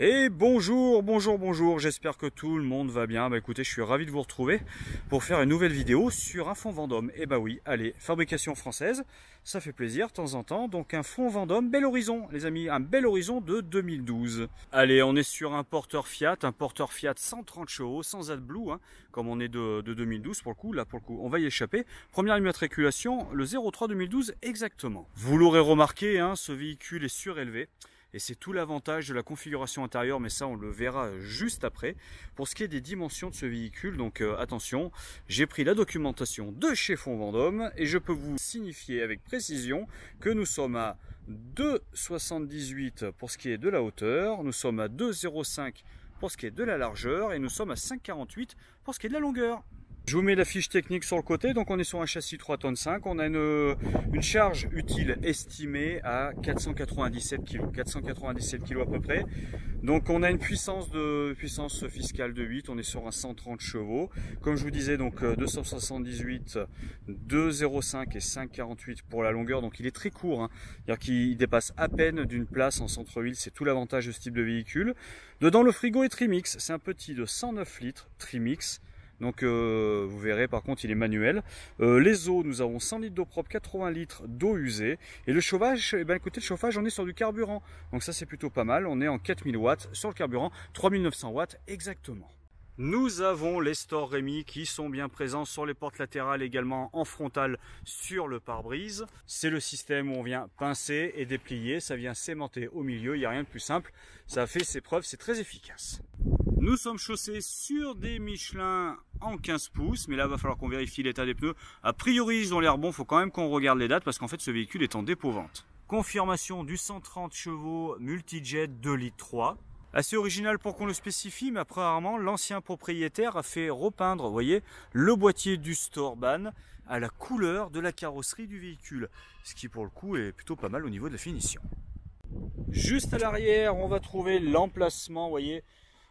Et bonjour, j'espère que tout le monde va bien. Écoutez, je suis ravi de vous retrouver pour faire une nouvelle vidéo sur un fond Vendôme. Et oui, allez, fabrication française, ça fait plaisir de temps en temps. Donc un fond Vendôme, bel horizon les amis, un bel horizon de 2012. Allez, on est sur un porteur Fiat 130 chevaux, sans AdBlue, comme on est de 2012 pour le coup, on va y échapper. Première immatriculation, le 03 2012 exactement. Vous l'aurez remarqué, ce véhicule est surélevé. Et c'est tout l'avantage de la configuration intérieure, mais ça on le verra juste après. Pour ce qui est des dimensions de ce véhicule, donc attention, j'ai pris la documentation de chez Fonds Vendôme et je peux vous signifier avec précision que nous sommes à 2,78 pour ce qui est de la hauteur, nous sommes à 2,05 pour ce qui est de la largeur et nous sommes à 5,48 pour ce qui est de la longueur. Je vous mets la fiche technique sur le côté, donc on est sur un châssis 3,5 tonnes, on a une charge utile estimée à 497 kg, 497 kg à peu près. Donc on a une puissance fiscale de 8, on est sur un 130 chevaux. Comme je vous disais, donc 278, 2,05 et 5,48 pour la longueur, donc il est très court, c'est-à-dire qu'il dépasse à peine d'une place en centre-ville, c'est tout l'avantage de ce type de véhicule. Dedans le frigo est Trimix, c'est un petit de 109 litres Trimix. Donc vous verrez, par contre il est manuel. Les eaux, nous avons 100 litres d'eau propre, 80 litres d'eau usée. Et le chauffage, écoutez, le chauffage on est sur du carburant. Donc ça c'est plutôt pas mal, on est en 4000 watts sur le carburant, 3900 watts exactement. Nous avons les stores Rémi qui sont bien présents sur les portes latérales, également en frontale sur le pare-brise. C'est le système où on vient pincer et déplier, ça vient s'aimanter au milieu, il n'y a rien de plus simple. Ça a fait ses preuves, c'est très efficace. Nous sommes chaussés sur des Michelin en 15 pouces, mais là il va falloir qu'on vérifie l'état des pneus. A priori ils ont l'air bons, il faut quand même qu'on regarde les dates parce qu'en fait ce véhicule est en dépôt-vente. Confirmation du 130 chevaux multijet 2 litres 3. Assez original pour qu'on le spécifie, mais apparemment l'ancien propriétaire a fait repeindre, vous voyez, le boîtier du Storban à la couleur de la carrosserie du véhicule. Ce qui pour le coup est plutôt pas mal au niveau de la finition. Juste à l'arrière, on va trouver l'emplacement, vous voyez,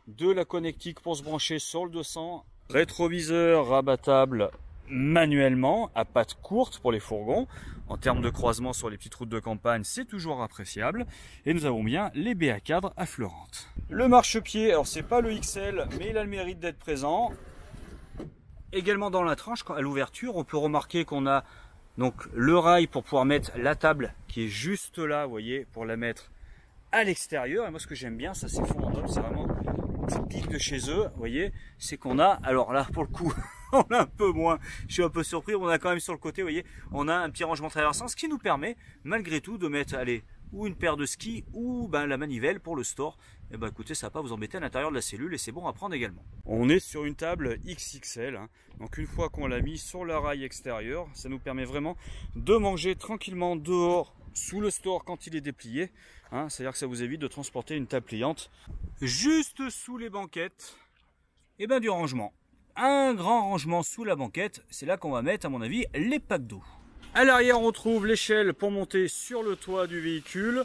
de la connectique pour se brancher sur le 200. Rétroviseur rabattable manuellement à pattes courtes pour les fourgons. En termes de croisement sur les petites routes de campagne, c'est toujours appréciable. Et nous avons bien les baies à cadre affleurantes. Le marchepied, alors c'est pas le XL, mais il a le mérite d'être présent. Également dans la tranche, à l'ouverture, on peut remarquer qu'on a donc le rail pour pouvoir mettre la table qui est juste là, vous voyez, pour la mettre à l'extérieur. Et moi ce que j'aime bien, ça c'est Fonds Vendôme, c'est vraiment typique de chez eux, vous voyez, c'est qu'on a, alors là pour le coup on a un peu moins, je suis un peu surpris, on a quand même sur le côté, vous voyez, on a un petit rangement traversant, ce qui nous permet malgré tout de mettre, allez, ou une paire de skis ou la manivelle pour le store. Et écoutez, ça va pas vous embêter à l'intérieur de la cellule et c'est bon à prendre également. On est sur une table XXL, donc une fois qu'on l'a mis sur le rail extérieur, ça nous permet vraiment de manger tranquillement dehors sous le store quand il est déplié, c'est-à-dire que ça vous évite de transporter une table pliante juste sous les banquettes et du rangement. Un grand rangement sous la banquette, c'est là qu'on va mettre à mon avis les packs d'eau. À l'arrière on trouve l'échelle pour monter sur le toit du véhicule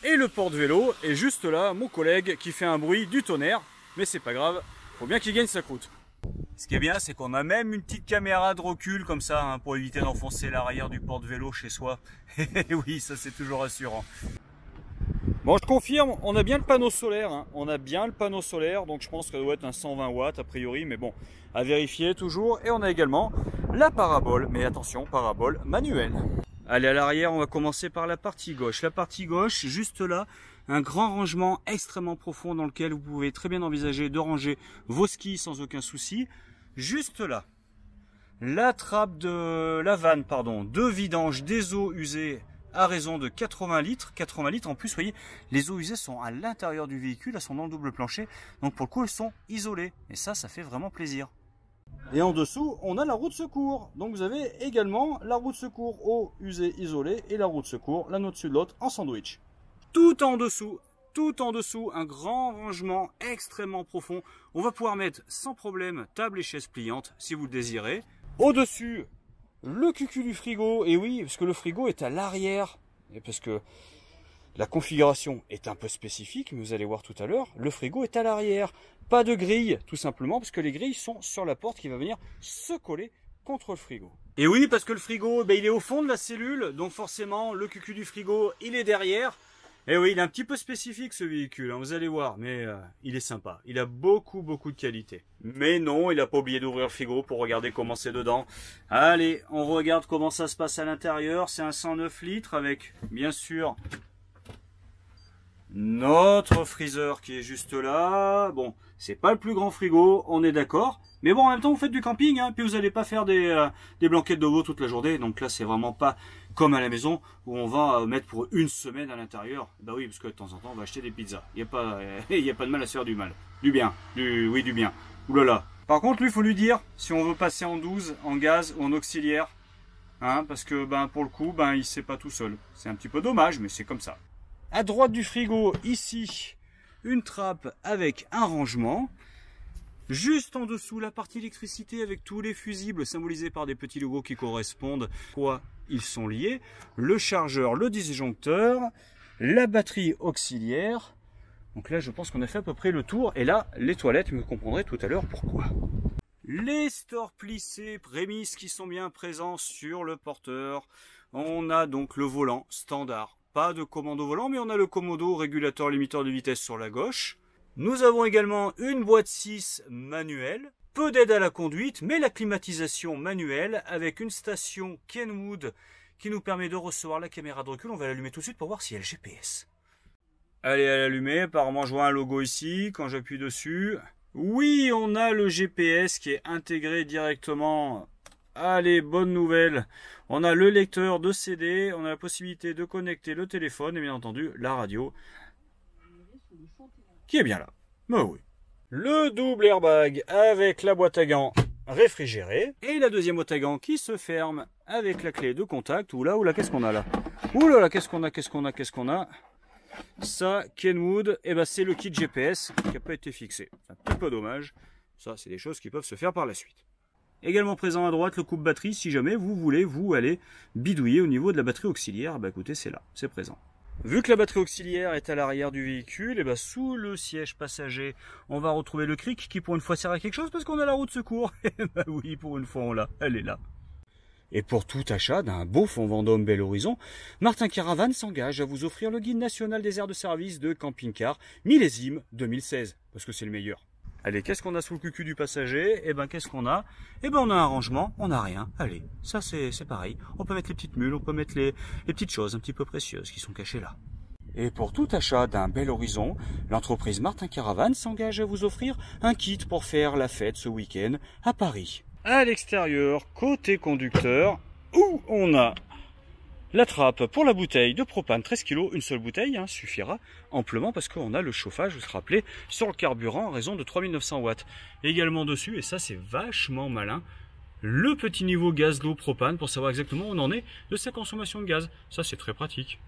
et le porte-vélo, et juste là mon collègue qui fait un bruit du tonnerre, mais c'est pas grave, faut bien qu'il gagne sa croûte. Ce qui est bien, c'est qu'on a même une petite caméra de recul comme ça, pour éviter d'enfoncer l'arrière du porte-vélo chez soi. Et oui, ça c'est toujours rassurant. Bon, je confirme, on a bien le panneau solaire, on a bien le panneau solaire, donc je pense que ça doit être un 120 watts a priori, mais bon, à vérifier toujours. Et on a également la parabole, mais attention, parabole manuelle. Allez, à l'arrière, on va commencer par la partie gauche. La partie gauche, juste là, un grand rangement extrêmement profond dans lequel vous pouvez très bien envisager de ranger vos skis sans aucun souci. Juste là, la trappe de la vanne, de vidange des eaux usées à raison de 80 litres. 80 litres en plus, vous voyez, les eaux usées sont à l'intérieur du véhicule, elles sont dans le double plancher. Donc pour le coup, elles sont isolées. Et ça fait vraiment plaisir. Et en dessous, on a la roue de secours. Donc vous avez également la roue de secours eau usée isolée et la roue de secours l'un au-dessus de l'autre en sandwich. Tout en dessous, un grand rangement extrêmement profond. On va pouvoir mettre sans problème table et chaise pliante si vous le désirez. Au-dessus, le cucu du frigo. Et oui, parce que le frigo est à l'arrière. Et parce que la configuration est un peu spécifique, mais vous allez voir tout à l'heure, le frigo est à l'arrière. Pas de grille, tout simplement, parce que les grilles sont sur la porte qui va venir se coller contre le frigo. Et oui, parce que le frigo, il est au fond de la cellule, donc forcément, le cucu du frigo, il est derrière. Et oui, il est un petit peu spécifique ce véhicule, hein, vous allez voir, mais il est sympa. Il a beaucoup de qualité. Mais non, il n'a pas oublié d'ouvrir le frigo pour regarder comment c'est dedans. Allez, on regarde comment ça se passe à l'intérieur. C'est un 109 litres avec, bien sûr, notre freezer qui est juste là. Bon, c'est pas le plus grand frigo, on est d'accord. Mais bon, en même temps, vous faites du camping, hein, puis vous n'allez pas faire des blanquettes de veau toute la journée. Donc là, c'est vraiment pas comme à la maison où on va mettre pour une semaine à l'intérieur. Bah oui, parce que de temps en temps, on va acheter des pizzas. Il n'y a pas de mal à se faire du mal. Du bien. Oui, du bien. Oulala. Par contre, lui, il faut lui dire si on veut passer en 12, en gaz ou en auxiliaire. Hein, parce que pour le coup, il ne sait pas tout seul. C'est un petit peu dommage, mais c'est comme ça. À droite du frigo, ici, une trappe avec un rangement. Juste en dessous, la partie électricité avec tous les fusibles symbolisés par des petits logos qui correspondent à quoi ils sont liés. Le chargeur, le disjoncteur, la batterie auxiliaire. Donc là, je pense qu'on a fait à peu près le tour. Et là, les toilettes, vous comprendrez tout à l'heure pourquoi. Les stores plissés prémices qui sont bien présents sur le porteur. On a donc le volant standard. Pas de commande au volant, mais on a le commodo régulateur limiteur de vitesse sur la gauche. Nous avons également une boîte 6 manuelle, peu d'aide à la conduite, mais la climatisation manuelle avec une station Kenwood qui nous permet de recevoir la caméra de recul. On va l'allumer tout de suite pour voir s'il y a le GPS. Allez, à l'allumer, apparemment je vois un logo ici, quand j'appuie dessus. Oui, on a le GPS qui est intégré directement. Allez, bonne nouvelle. On a le lecteur de CD, on a la possibilité de connecter le téléphone et bien entendu la radio. Qui est bien là. Bah oui. Le double airbag avec la boîte à gants réfrigérée. Et la deuxième boîte à gants qui se ferme avec la clé de contact. Oula, qu'est-ce qu'on a là? Oula, qu'est-ce qu'on a? Ça, Kenwood, c'est le kit GPS qui n'a pas été fixé. C'est un petit peu dommage. Ça, c'est des choses qui peuvent se faire par la suite. Également présent à droite, le coupe-batterie. Si jamais vous voulez, vous aller bidouiller au niveau de la batterie auxiliaire, écoutez, c'est là, c'est présent. Vu que la batterie auxiliaire est à l'arrière du véhicule, sous le siège passager, on va retrouver le cric qui pour une fois sert à quelque chose parce qu'on a la roue de secours. Oui, pour une fois on l'a, elle est là. Et pour tout achat d'un beau fond Vendôme Bel Horizon, Martin Caravane s'engage à vous offrir le guide national des aires de service de camping-car millésime 2016, parce que c'est le meilleur. Allez, qu'est-ce qu'on a sous le cucu du passager? Qu'est-ce qu'on a? On a un rangement, on n'a rien. Allez, ça c'est pareil. On peut mettre les petites mules, on peut mettre les petites choses un petit peu précieuses qui sont cachées là. Et pour tout achat d'un Bel Horizon, l'entreprise Martin Caravane s'engage à vous offrir un kit pour faire la fête ce week-end à Paris. À l'extérieur, côté conducteur, où on a la trappe pour la bouteille de propane 13 kg, une seule bouteille suffira amplement parce qu'on a le chauffage, vous vous rappelez, sur le carburant à raison de 3900 watts. Également dessus, et ça c'est vachement malin, le petit niveau gaz d'eau propane pour savoir exactement où on en est de sa consommation de gaz. Ça c'est très pratique.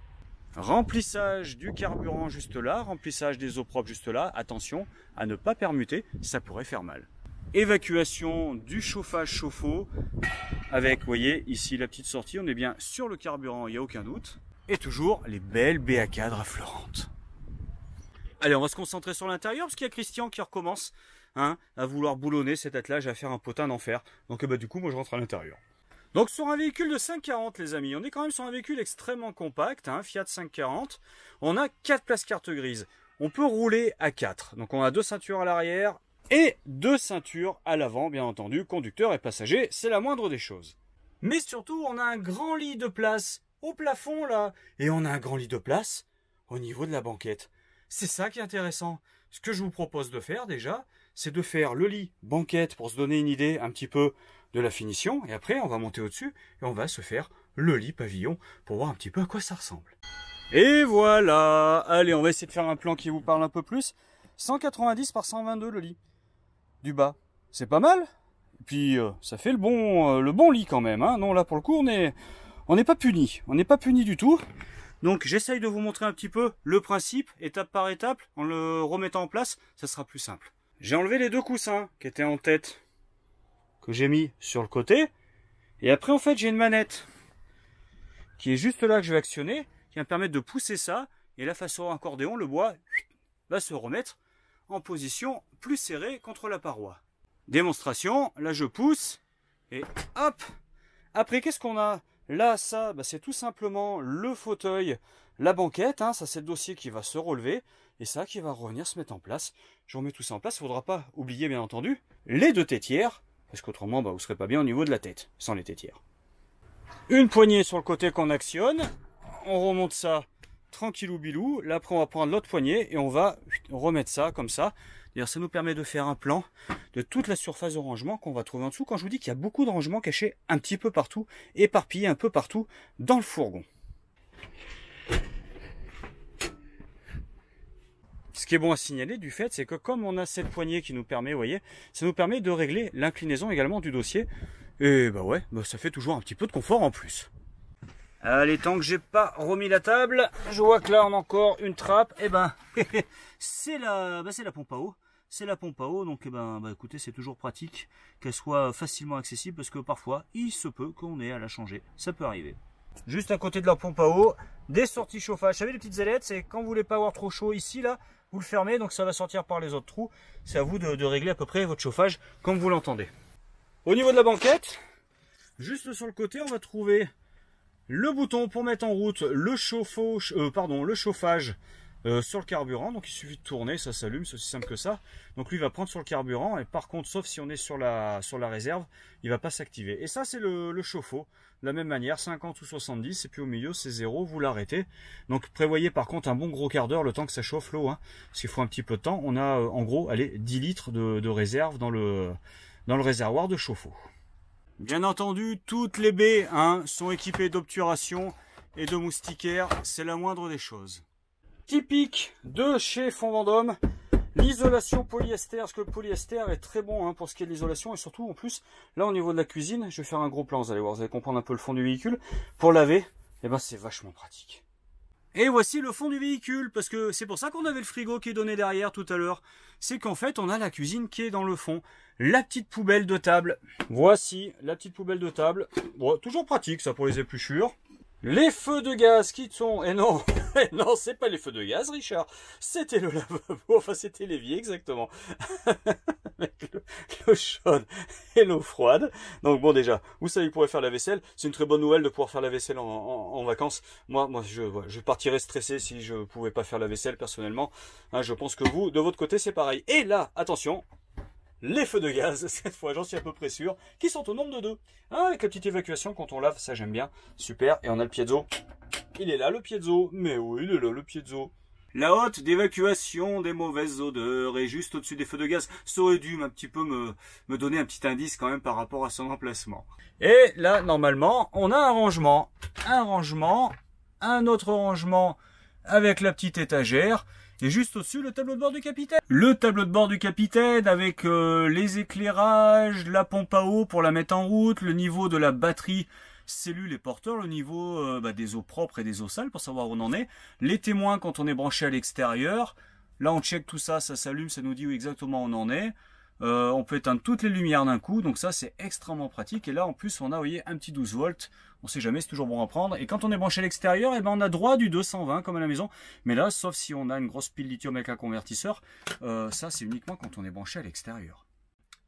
Remplissage du carburant juste là, remplissage des eaux propres juste là. Attention à ne pas permuter, ça pourrait faire mal. Évacuation du chauffage chauffe-eau avec, vous voyez, ici la petite sortie, on est bien sur le carburant, il n'y a aucun doute. Et toujours les belles BA cadres affleurantes. Allez, on va se concentrer sur l'intérieur parce qu'il y a Christian qui recommence à vouloir boulonner cet attelage, à faire un potin d'enfer. Donc du coup, moi je rentre à l'intérieur. Donc sur un véhicule de 540 les amis, on est quand même sur un véhicule extrêmement compact, Fiat 540. On a 4 places carte grise. On peut rouler à 4. Donc on a 2 ceintures à l'arrière et 2 ceintures à l'avant, bien entendu, conducteur et passager, c'est la moindre des choses. Mais surtout, on a un grand lit de place au plafond là, et on a un grand lit de place au niveau de la banquette. C'est ça qui est intéressant. Ce que je vous propose de faire déjà, c'est de faire le lit banquette pour se donner une idée un petit peu de la finition, et après on va monter au-dessus et on va se faire le lit pavillon pour voir un petit peu à quoi ça ressemble. Et voilà, allez, on va essayer de faire un plan qui vous parle un peu plus. 190 par 122 le lit. Du bas, c'est pas mal. Et puis ça fait le bon lit quand même. Non, là pour le coup on n'est pas puni. On n'est pas puni du tout. Donc j'essaye de vous montrer un petit peu le principe, étape par étape, en le remettant en place, ça sera plus simple. J'ai enlevé les 2 coussins qui étaient en tête, que j'ai mis sur le côté. Et après en fait j'ai une manette qui est juste là que je vais actionner, qui va me permettre de pousser ça. Et là façon accordéon, le bois va se remettre en position plus serrée contre la paroi. Démonstration, là je pousse et hop. Après qu'est-ce qu'on a? Là, ça, bah, c'est tout simplement le fauteuil, la banquette, hein, ça c'est le dossier qui va se relever, et ça qui va revenir se mettre en place. Je remets tout ça en place, il ne faudra pas oublier bien entendu les 2 tétières, parce qu'autrement bah, vous ne serez pas bien au niveau de la tête, sans les tétières. Une poignée sur le côté qu'on actionne, on remonte ça tranquillou bilou, là après on va prendre l'autre poignée et on va remettre ça comme ça. D'ailleurs ça nous permet de faire un plan de toute la surface de rangement qu'on va trouver en dessous, quand je vous dis qu'il y a beaucoup de rangements cachés un petit peu partout, éparpillés un peu partout dans le fourgon. Ce qui est bon à signaler du fait, c'est que comme on a cette poignée qui nous permet, vous voyez, ça nous permet de régler l'inclinaison également du dossier. Et bah ouais, bah ça fait toujours un petit peu de confort en plus. Allez, tant que j'ai pas remis la table, je vois que là on a encore une trappe. Et ben, c'est la pompe à eau. C'est la pompe à eau, donc écoutez, c'est toujours pratique qu'elle soit facilement accessible parce que parfois il se peut qu'on ait à la changer. Ça peut arriver. Juste à côté de la pompe à eau, des sorties chauffage. Vous savez les petites ailettes, c'est quand vous voulez pas avoir trop chaud ici là, vous le fermez, donc ça va sortir par les autres trous. C'est à vous de régler à peu près votre chauffage comme vous l'entendez. Au niveau de la banquette, juste sur le côté, on va trouver le bouton pour mettre en route le chauffage sur le carburant. Donc il suffit de tourner, ça s'allume, c'est aussi simple que ça. Donc lui il va prendre sur le carburant, et par contre, sauf si on est sur la réserve, il va pas s'activer. Et ça c'est le chauffe-eau, de la même manière, 50 ou 70, et puis au milieu c'est 0, vous l'arrêtez. Donc prévoyez par contre un bon gros quart d'heure le temps que ça chauffe l'eau, hein, parce qu'il faut un petit peu de temps. On a en gros, allez, 10 litres de réserve dans le réservoir de chauffe-eau. Bien entendu, toutes les baies sont équipées d'obturation et de moustiquaires, c'est la moindre des choses. Typique de chez Fonds Vendôme, l'isolation polyester, parce que le polyester est très bon pour ce qui est de l'isolation, et surtout en plus, là au niveau de la cuisine, je vais faire un gros plan, vous allez voir, vous allez comprendre un peu le fond du véhicule. Pour laver, c'est vachement pratique. Et voici le fond du véhicule, parce que c'est pour ça qu'on avait le frigo qui est donné derrière tout à l'heure. C'est qu'en fait, on a la cuisine qui est dans le fond. La petite poubelle de table. Voici la petite poubelle de table. Bon, toujours pratique ça pour les épluchures. Les feux de gaz qui sont... Et non, non, c'est pas les feux de gaz, Richard. C'était le lavabo, enfin c'était l'évier exactement. Avec l'eau chaude et l'eau froide. Donc bon, déjà, vous savez que vous pourrez faire la vaisselle. C'est une très bonne nouvelle de pouvoir faire la vaisselle en vacances. Moi je partirais stressé si je pouvais pas faire la vaisselle personnellement. Je pense que vous, de votre côté, c'est pareil. Et là, attention, les feux de gaz, cette fois j'en suis à peu près sûr, qui sont au nombre de 2. Avec la petite évacuation quand on lave, ça j'aime bien. Super, et on a le piezo. Il est là le piezo, mais oui, il est là le piezo. La hotte d'évacuation des mauvaises odeurs est juste au-dessus des feux de gaz. Ça aurait dû un petit peu me donner un petit indice quand même par rapport à son emplacement. Et là, normalement, on a un rangement, un autre rangement avec la petite étagère. Et juste au-dessus, le tableau de bord du capitaine. Le tableau de bord du capitaine avec les éclairages, la pompe à eau pour la mettre en route, le niveau de la batterie, cellules et porteurs, le niveau des eaux propres et des eaux sales pour savoir où on en est. Les témoins quand on est branché à l'extérieur. Là, on check tout ça, ça s'allume, ça nous dit où exactement on en est. On peut éteindre toutes les lumières d'un coup, donc ça c'est extrêmement pratique. Et là en plus on a, vous voyez, un petit 12 volts, on sait jamais, c'est toujours bon à prendre. Et quand on est branché à l'extérieur, on a droit du 220 comme à la maison. Mais là, sauf si on a une grosse pile lithium avec un convertisseur, ça c'est uniquement quand on est branché à l'extérieur.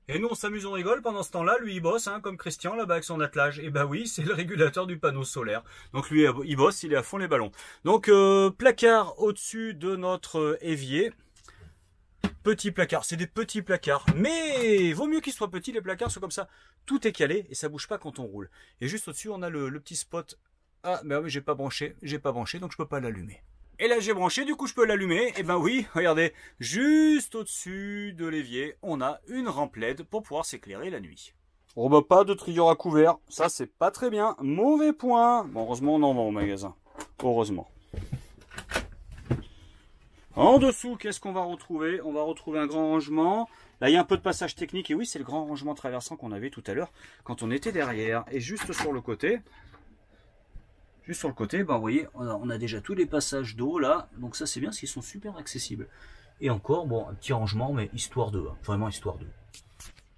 Et nous on s'amuse, on rigole, pendant ce temps-là, lui il bosse, comme Christian là-bas avec son attelage. Et bah oui, c'est le régulateur du panneau solaire. Donc lui il bosse, il est à fond les ballons. Donc placard au-dessus de notre évier. Petits placards, c'est des petits placards, mais vaut mieux qu'ils soient petits les placards, c'est comme ça, tout est calé et ça bouge pas quand on roule. Et juste au-dessus, on a le petit spot. Ah, mais oui, j'ai pas branché, donc je peux pas l'allumer. Et là, j'ai branché, du coup, je peux l'allumer. Et ben oui, regardez, juste au-dessus de l'évier, on a une rampe LED pour pouvoir s'éclairer la nuit. Oh bah pas de trieur à couvert, ça c'est pas très bien, mauvais point. Bon, heureusement, on en vend au magasin, heureusement. En dessous, qu'est-ce qu'on va retrouver? On va retrouver un grand rangement. Là, il y a un peu de passage technique. Et oui, c'est le grand rangement traversant qu'on avait tout à l'heure quand on était derrière. Et juste sur le côté, vous voyez, on a déjà tous les passages d'eau là. Donc ça, c'est bien parce qu'ils sont super accessibles. Et encore, bon, un petit rangement, mais histoire d'eux. Vraiment histoire d'eux.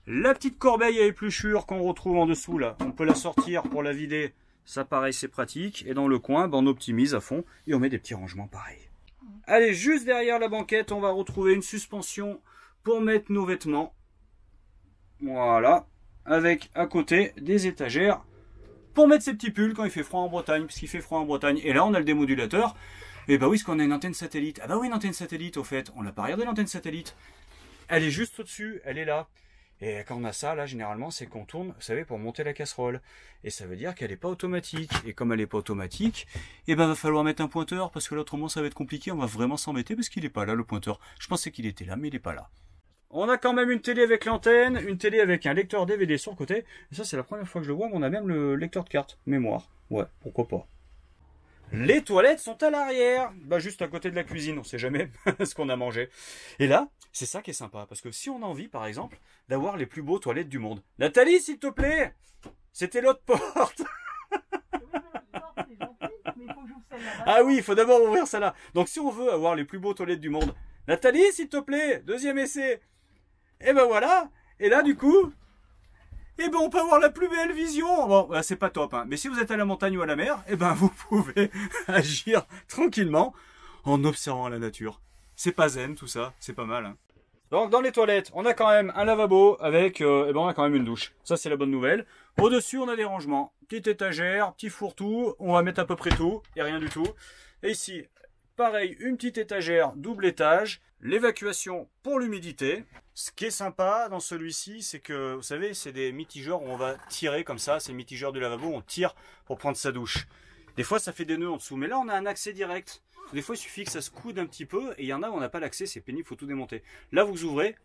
La petite corbeille à épluchure qu'on retrouve en dessous là, on peut la sortir pour la vider. Ça, pareil, c'est pratique. Et dans le coin, on optimise à fond et on met des petits rangements pareils. Allez, juste derrière la banquette, on va retrouver une suspension pour mettre nos vêtements. Voilà. Avec à côté des étagères pour mettre ses petits pulls quand il fait froid en Bretagne, puisqu'il fait froid en Bretagne. Et là, on a le démodulateur. Et bah oui, parce qu'on a une antenne satellite. Ah bah oui, une antenne satellite, au fait. On l'a pas regardé, l'antenne satellite. Elle est juste au-dessus, elle est là. Et quand on a ça, là, généralement, c'est qu'on tourne, vous savez, pour monter la casserole. Et ça veut dire qu'elle n'est pas automatique. Et comme elle n'est pas automatique, eh ben, va falloir mettre un pointeur, parce que là, autrement, ça va être compliqué. On va vraiment s'embêter, parce qu'il n'est pas là, le pointeur. Je pensais qu'il était là, mais il n'est pas là. On a quand même une télé avec l'antenne, une télé avec un lecteur DVD sur le côté. Et ça, c'est la première fois que je le vois, mais on a même le lecteur de carte mémoire. Ouais, pourquoi pas. Les toilettes sont à l'arrière, bah juste à côté de la cuisine, on sait jamais ce qu'on a mangé. Et là, c'est ça qui est sympa, parce que si on a envie, par exemple, d'avoir les plus beaux toilettes du monde. Nathalie, s'il te plaît, c'était l'autre porte. Ah oui, il faut d'abord ouvrir celle-là. Donc si on veut avoir les plus beaux toilettes du monde, Nathalie, s'il te plaît, deuxième essai. Et ben voilà, et là du coup... Eh ben on peut avoir la plus belle vision. Bon, c'est pas top, hein. Mais si vous êtes à la montagne ou à la mer, eh ben vous pouvez agir tranquillement en observant la nature. C'est pas zen tout ça, c'est pas mal. Hein. Donc dans les toilettes, on a quand même un lavabo avec, eh ben on a quand même une douche. Ça c'est la bonne nouvelle. Au-dessus on a des rangements, petite étagère, petit fourre-tout. On va mettre à peu près tout et rien du tout. Et ici, pareil, une petite étagère double étage. L'évacuation pour l'humidité. Ce qui est sympa dans celui-ci, c'est que, vous savez, c'est des mitigeurs où on va tirer comme ça. C'est le mitigeur du lavabo, on tire pour prendre sa douche. Des fois, ça fait des nœuds en dessous. Mais là, on a un accès direct. Des fois, il suffit que ça se coude un petit peu. Et il y en a où on n'a pas l'accès, c'est pénible, il faut tout démonter. Là, vous ouvrez,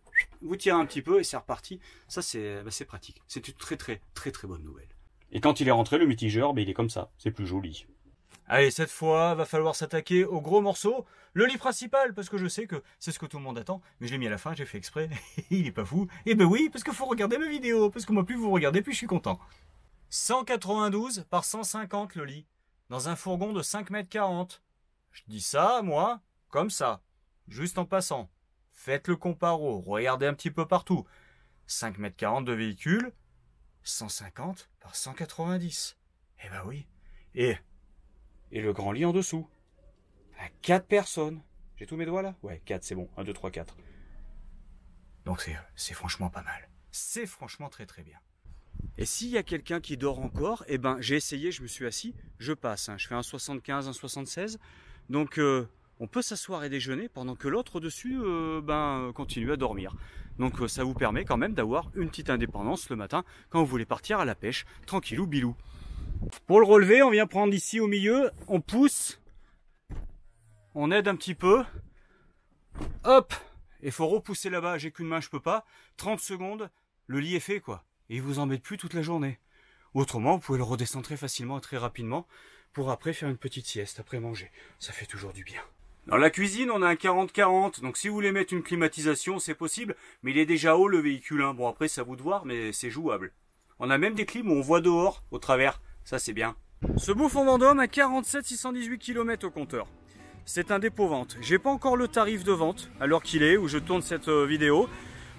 vous tirez un petit peu et c'est reparti. Ça, c'est pratique. C'est une très bonne nouvelle. Et quand il est rentré, le mitigeur, il est comme ça. C'est plus joli. Allez, cette fois, va falloir s'attaquer au gros morceau, le lit principal, parce que je sais que c'est ce que tout le monde attend, mais je l'ai mis à la fin, j'ai fait exprès, il est pas fou. Et ben oui, parce qu'il faut regarder ma vidéo, parce que moi plus vous regardez, plus je suis content. 192 par 150 le lit, dans un fourgon de 5,40 m. Je dis ça, moi, comme ça, juste en passant. Faites le comparo, regardez un petit peu partout. 5,40 m de véhicule, 150 par 190. Eh ben oui, et le grand lit en dessous. À 4 personnes. J'ai tous mes doigts là? Ouais, 4, c'est bon. 1, 2, 3, 4. Donc c'est franchement pas mal. C'est franchement très bien. Et s'il y a quelqu'un qui dort encore, eh ben j'ai essayé, je me suis assis, je passe. Hein. Je fais un 75, un 76. Donc on peut s'asseoir et déjeuner pendant que l'autre au-dessus continue à dormir. Donc ça vous permet quand même d'avoir une petite indépendance le matin quand vous voulez partir à la pêche, tranquillou bilou. Pour le relever, on vient prendre ici au milieu, on pousse, on aide un petit peu, hop, il faut repousser là-bas, j'ai qu'une main, je peux pas, 30 secondes, le lit est fait quoi, et il vous embête plus toute la journée. Autrement, vous pouvez le redescendre très facilement et très rapidement, pour après faire une petite sieste, après manger, ça fait toujours du bien. Dans la cuisine, on a un 40-40, donc si vous voulez mettre une climatisation, c'est possible, mais il est déjà haut le véhicule, hein. Bon après c'est à vous de voir, mais c'est jouable. On a même des clims où on voit dehors, au travers. Ça c'est bien. Ce Bouffon Vendôme a 47 618 km au compteur. C'est un dépôt vente. J'ai pas encore le tarif de vente à l'heure qu'il est où je tourne cette vidéo.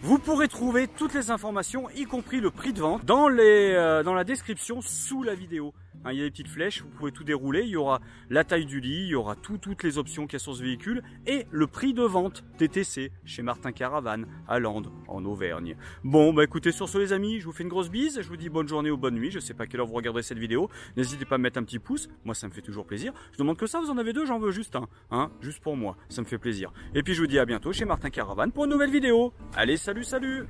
Vous pourrez trouver toutes les informations, y compris le prix de vente, dans la description sous la vidéo. Hein, il y a des petites flèches, vous pouvez tout dérouler. Il y aura la taille du lit, il y aura toutes les options qu'il y a sur ce véhicule et le prix de vente TTC chez Martin Caravane à Landes, en Auvergne. Bon, bah écoutez, sur ce les amis, je vous fais une grosse bise. Je vous dis bonne journée ou bonne nuit. Je sais pas à quelle heure vous regarderez cette vidéo. N'hésitez pas à mettre un petit pouce. Moi, ça me fait toujours plaisir. Je demande que ça, vous en avez deux, j'en veux juste un. Hein, juste pour moi. Ça me fait plaisir. Et puis, je vous dis à bientôt chez Martin Caravane pour une nouvelle vidéo. Allez, salut!